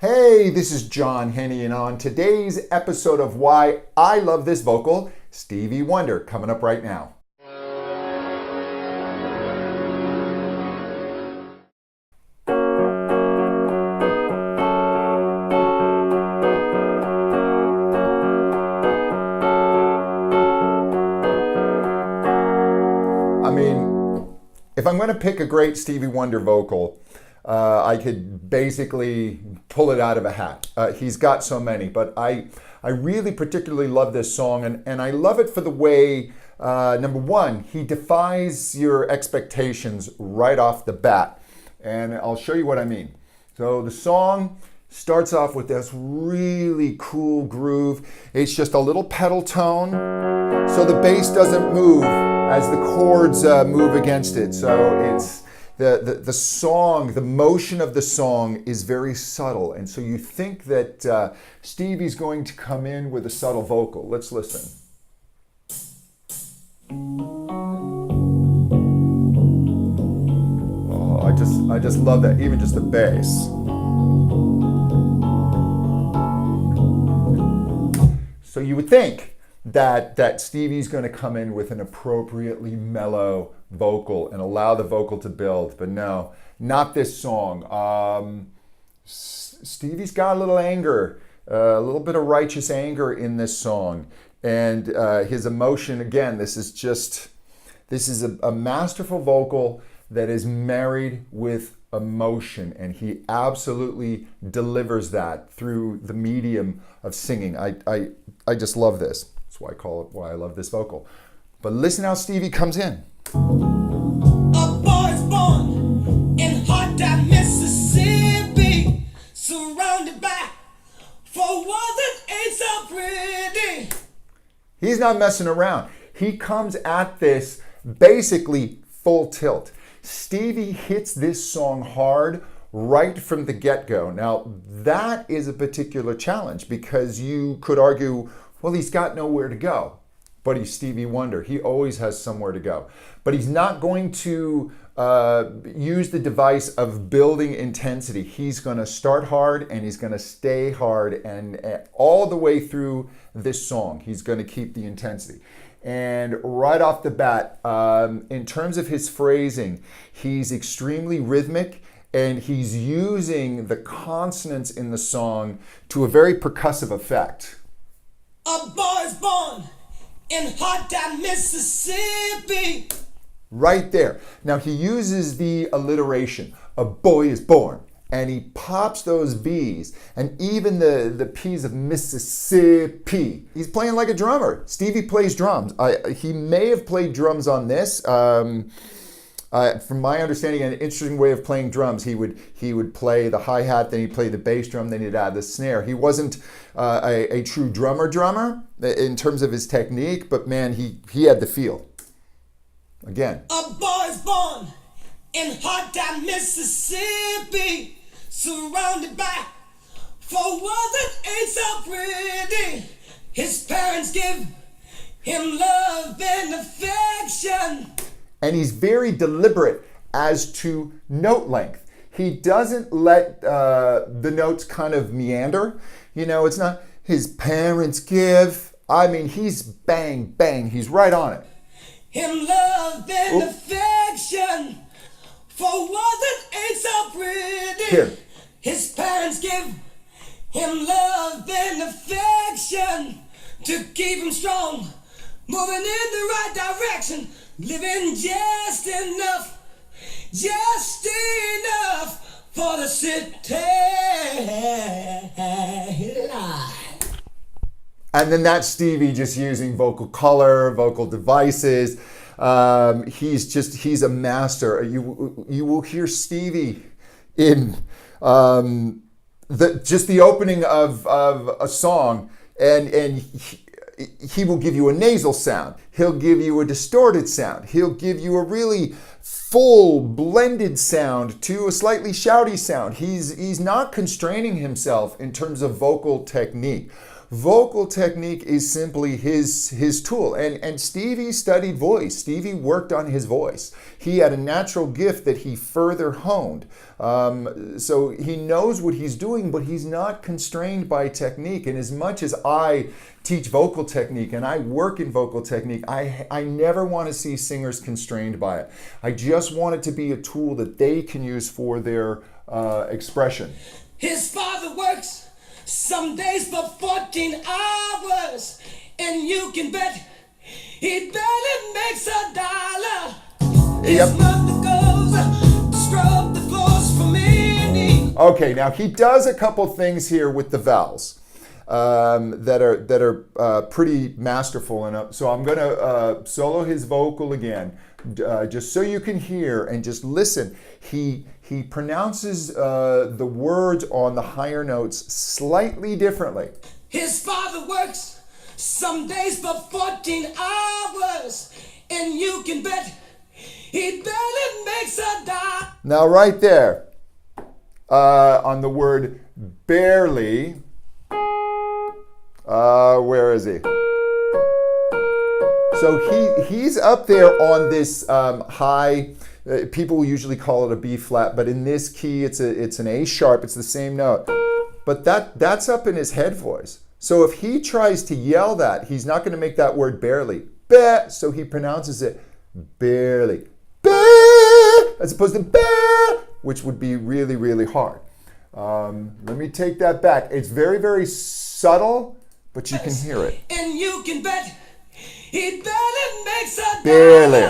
Hey, this is John Henny, and on today's episode of Why I Love This Vocal, Stevie Wonder, coming up right now. I mean, if I'm going to pick a great Stevie Wonder vocal, I could basically pull it out of a hat. He's got so many, but I really particularly love this song, and I love it for the way, number one, he defies your expectations right off the bat. And I'll show you what I mean. So the song starts off with this really cool groove. It's just a little pedal tone, so the bass doesn't move as the chords move against it. So it's the song, the motion of the song is very subtle. And so you think that Stevie's going to come in with a subtle vocal. Let's listen. Oh, I just love that, even just the bass. So you would think that Stevie's going to come in with an appropriately mellow vocal and allow the vocal to build, but no, not this song. Stevie's got a little anger, a little bit of righteous anger in this song, and his emotion, again, this is a masterful vocal that is married with emotion, and he absolutely delivers that through the medium of singing. I just love this. That's why I call it why I love this vocal. But listen how Stevie comes in. A boy's born in hot that Mississippi, surrounded by four walls that ain't so pretty. He's not messing around. He comes at this basically full tilt. Stevie hits this song hard right from the get-go. Now, that is a particular challenge because you could argue, well, he's got nowhere to go. But he's Stevie Wonder. He always has somewhere to go. But he's not going to use the device of building intensity. He's going to start hard and he's going to stay hard, and all the way through this song, he's going to keep the intensity. And right off the bat, in terms of his phrasing, he's extremely rhythmic, and he's using the consonants in the song to a very percussive effect. A boy's born in hot that Mississippi. Right there. Now he uses the alliteration. A boy is born. And he pops those B's and even the P's of Mississippi. He's playing like a drummer. Stevie plays drums. He may have played drums on this. From my understanding, an interesting way of playing drums, he would play the hi-hat, then he'd play the bass drum, then he'd add the snare. He wasn't a true drummer in terms of his technique, but man, he had the feel. Again. A boy's born in hot that Mississippi, surrounded by four walls that ain't so pretty. His parents give him love and affection. And he's very deliberate as to note length. He doesn't let the notes kind of meander. You know, it's not his parents give. I mean, he's bang, bang. He's right on it. Him love and affection for what that ain't so pretty. Here. His parents give him love and affection to keep him strong, moving in the right direction, living just enough for the city life. And then that's Stevie just using vocal color, vocal devices. He's a master. You will hear Stevie in the opening of a song, and he will give you a nasal sound. He'll give you a distorted sound. He'll give you a really full blended sound to a slightly shouty sound. He's not constraining himself in terms of vocal technique. Vocal technique is simply his tool. And Stevie studied voice. Stevie worked on his voice. He had a natural gift that he further honed. So he knows what he's doing, but he's not constrained by technique. And as much as I teach vocal technique and I work in vocal technique, I never want to see singers constrained by it. I just want it to be a tool that they can use for their expression. His father works some days for 14 hours, and you can bet he barely makes $1. His mother goes to scrub the floors for me. Okay, now he does a couple things here with the vowels that are pretty masterful. And so I'm going to solo his vocal again, just so you can hear and just listen. He pronounces the words on the higher notes slightly differently. His father works some days for 14 hours, and you can bet he barely makes $1. Now right there, on the word barely, where is he? So he's up there on this high. People usually call it a B flat, but in this key, it's an A sharp. It's the same note, but that's up in his head voice. So if he tries to yell that, he's not going to make that word barely. Ba, so he pronounces it barely, ba, as opposed to ba, which would be really, really hard. Let me take that back. It's very, very subtle, but you can hear it. And you can bet he barely makes $1. Barely.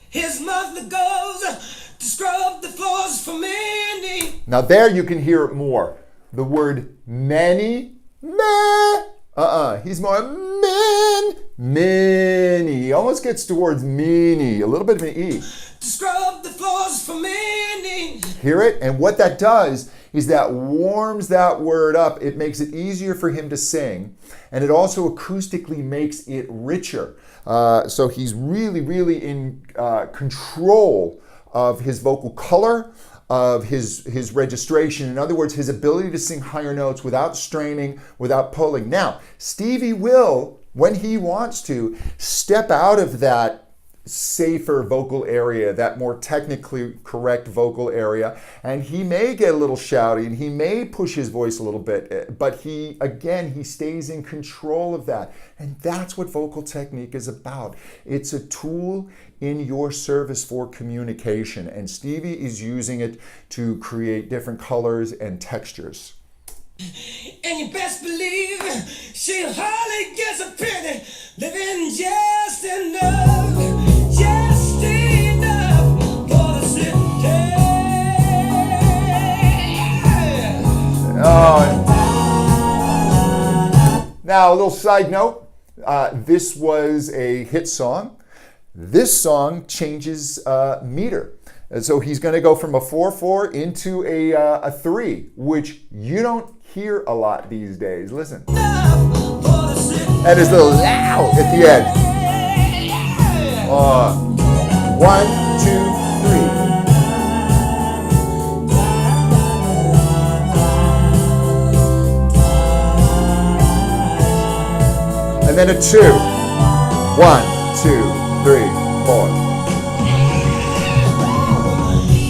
His mother goes to scrub the floors for many. Now there you can hear it more. The word many, meh. He's more many. He almost gets towards meany, a little bit of an E. To scrub the floors for many. Hear it? And what that does is that warms that word up. It makes it easier for him to sing. And it also acoustically makes it richer. So he's really, really in control of his vocal color, of his registration. In other words, his ability to sing higher notes without straining, without pulling. Now, Stevie will, when he wants to, step out of that safer vocal area, that more technically correct vocal area, and he may get a little shouty and he may push his voice a little bit, but he stays in control of that. And that's what vocal technique is about. It's a tool in your service for communication, and Stevie is using it to create different colors and textures. And you best believe she hardly gets a penny, living just enough. Just enough for the city. Now, a little side note. This was a hit song. This song changes meter. And so he's going to go from a 4/4 into a 3, which you don't hear a lot these days. Listen. And it's a little loud at the end. 1, 2, 3. And then a 2. 1, 2, 3, 4.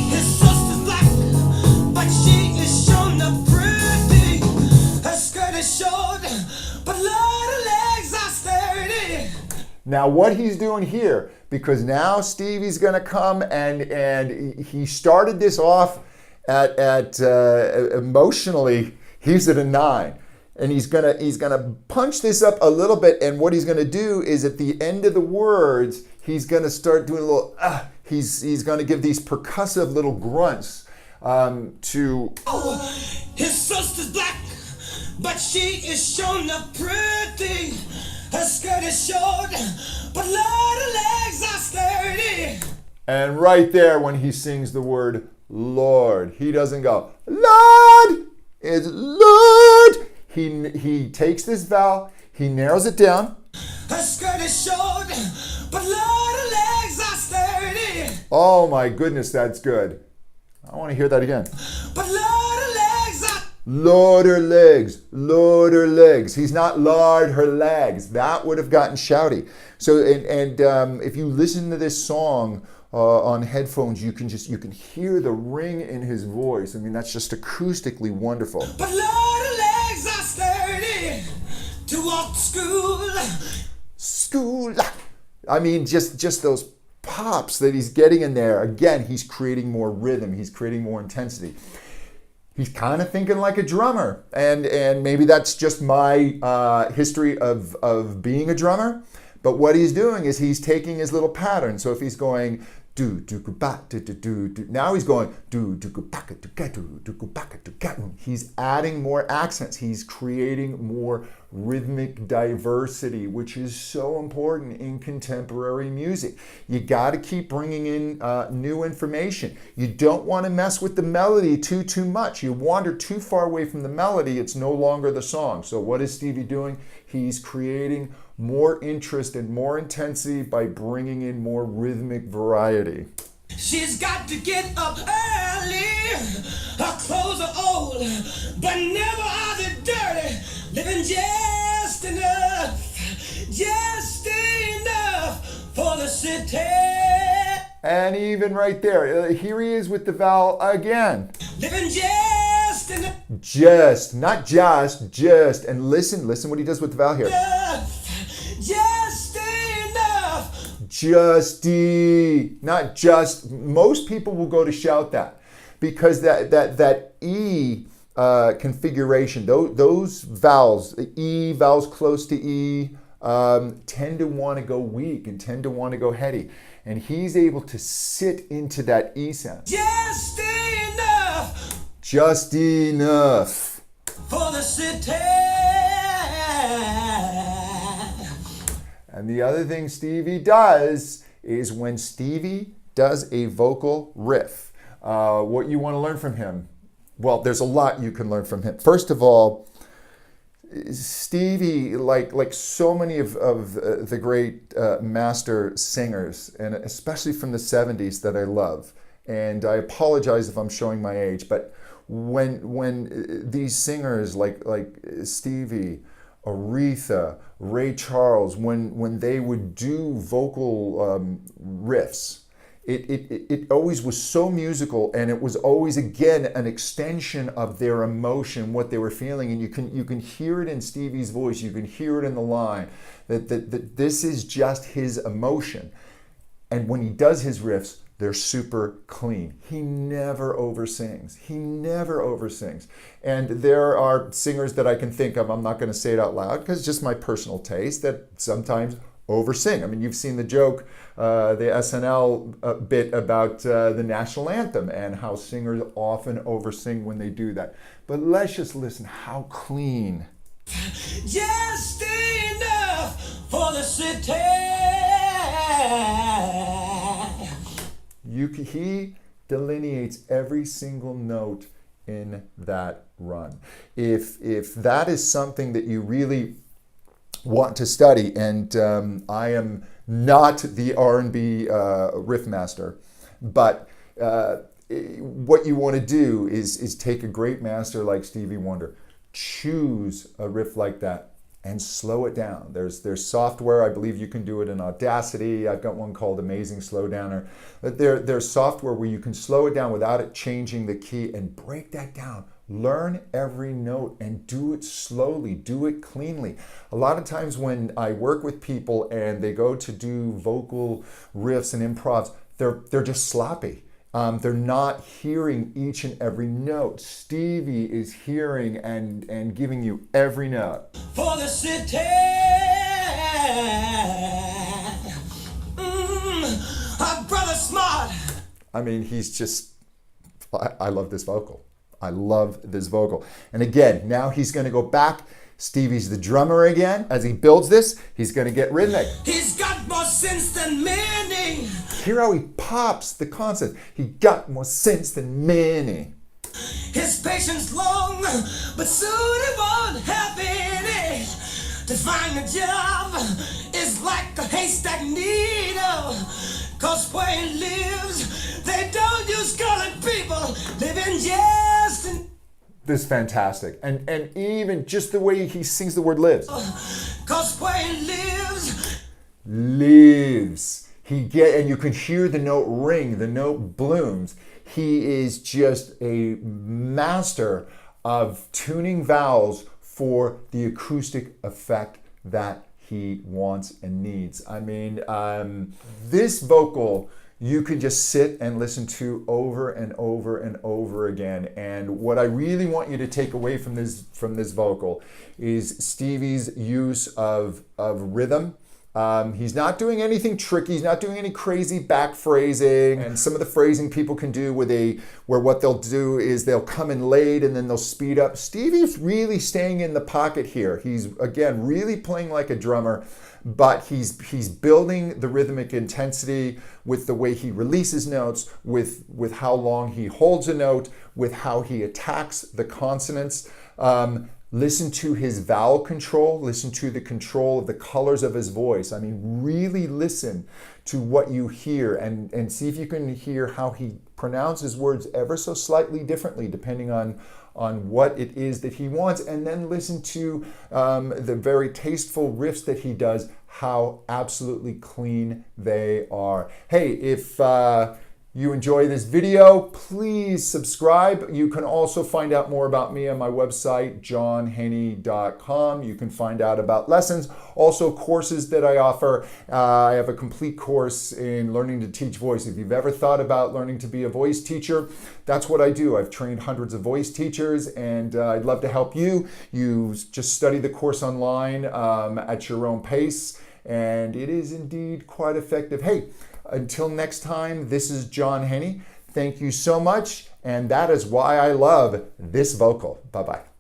His sister's black, but she is shown up pretty. Her skirt is short, but Lord, her legs are sturdy. Now what he's doing here, because now Stevie's going to come and he started this off at emotionally, he's at a 9. And he's gonna punch this up a little bit, and what he's gonna do is at the end of the words, he's gonna start doing a little, he's gonna give these percussive little grunts to. His sister's black, but she is shown up pretty. Her skirt is short, but Lord, her legs are sturdy. And right there, when he sings the word Lord, he doesn't go Lord, it's Lord. He takes this vowel, he narrows it down. Her skirt is short, but Lord, her legs are sturdy. Oh my goodness, that's good. I want to hear that again. But Lord, her legs are. Lord her legs, Lord her legs. He's not lard her legs. That would have gotten shouty. So, if you listen to this song on headphones, you can hear the ring in his voice. I mean, that's just acoustically wonderful. But Lord, her legs are sturdy to walk to school. School. I mean, just those pops that he's getting in there. Again, he's creating more rhythm. He's creating more intensity. He's kind of thinking like a drummer, and maybe that's just my history of being a drummer. But what he's doing is he's taking his little pattern. So if he's going do do ba do do do do, now he's going do do ba do ga do do ba do ga. He's adding more accents. He's creating more rhythmic diversity, which is so important in contemporary music. You got to keep bringing in new information. You don't want to mess with the melody too much. You wander too far away from the melody, it's no longer the song. So what is Stevie doing? He's creating more interest and more intensity by bringing in more rhythmic variety. She's got to get up early. Her clothes are old, but never are they dirty. Living just enough for the city. And even right there, here he is with the vowel again. Living just enough. Just, not just. And listen what he does with the vowel here. Just enough. Justy, not just. Most people will go to shout that because that E configuration, those vowels, the E vowels close to E, tend to want to go weak and tend to want to go heady. And he's able to sit into that E sound. Just enough. Just enough. For the city. And the other thing Stevie does is when Stevie does a vocal riff, what you want to learn from him? Well, there's a lot you can learn from him. First of all, Stevie, like so many of the great master singers, and especially from the 70s that I love, and I apologize if I'm showing my age, but when these singers like Stevie, Aretha, Ray Charles, when they would do vocal riffs, it always was so musical, and it was always again an extension of their emotion, what they were feeling, and you can hear it in Stevie's voice, you can hear it in the line that this is just his emotion. And when he does his riffs, they're super clean. He never oversings. And there are singers that I can think of, I'm not going to say it out loud because it's just my personal taste, that sometimes oversing. I mean, you've seen the joke, the SNL bit about the national anthem and how singers often oversing when they do that. But let's just listen how clean. Just enough for the city. He delineates every single note in that run. If that is something that you really want to study, and I am not the R&B riff master, but what you want to do is take a great master like Stevie Wonder, choose a riff like that, and slow it down. There's software, I believe you can do it in Audacity. I've got one called Amazing Slowdowner. But there's software where you can slow it down without it changing the key and break that down. Learn every note and do it slowly, do it cleanly. A lot of times when I work with people and they go to do vocal riffs and improvs, they're just sloppy. They're not hearing each and every note. Stevie is hearing and giving you every note. For the city. Our brother smart. I mean, he's just, I love this vocal. I love this vocal. And again, now he's going to go back. Stevie's the drummer again. As he builds this, he's going to get rhythmic. He's got more sense than many. Hear how he pops the concept. He got more sense than many. His patience long, but soon he won't have any. To find a job is like a haystack needle. Cause where he lives, they don't use colored people. Living just in... This is fantastic. And even just the way he sings the word lives. 'Cause where he lives, Lives. And you can hear the note ring, the note blooms. He is just a master of tuning vowels for the acoustic effect that he wants and needs. I mean, this vocal you could just sit and listen to over and over and over again. And what I really want you to take away from this vocal is Stevie's use of rhythm. He's not doing anything tricky. He's not doing any crazy back phrasing. And some of the phrasing people can do where what they'll do is they'll come in late and then they'll speed up. Stevie's really staying in the pocket here. He's, again, really playing like a drummer, but he's building the rhythmic intensity with the way he releases notes, with how long he holds a note, with how he attacks the consonants. Listen to his vowel control. Listen to the control of the colors of his voice. I mean, really listen to what you hear and see if you can hear how he pronounces words ever so slightly differently depending on what it is that he wants. And then listen to the very tasteful riffs that he does, how absolutely clean they are. Hey, if you enjoy this video, please subscribe. You can also find out more about me on my website, johnhenny.com. You can find out about lessons, also courses that I offer. I have a complete course in learning to teach voice. If you've ever thought about learning to be a voice teacher, that's what I do. I've trained hundreds of voice teachers, and I'd love to help you. You just study the course online at your own pace, and it is indeed quite effective. Hey, until next time, this is John Henny. Thank you so much, and that is why I love this vocal. Bye-bye.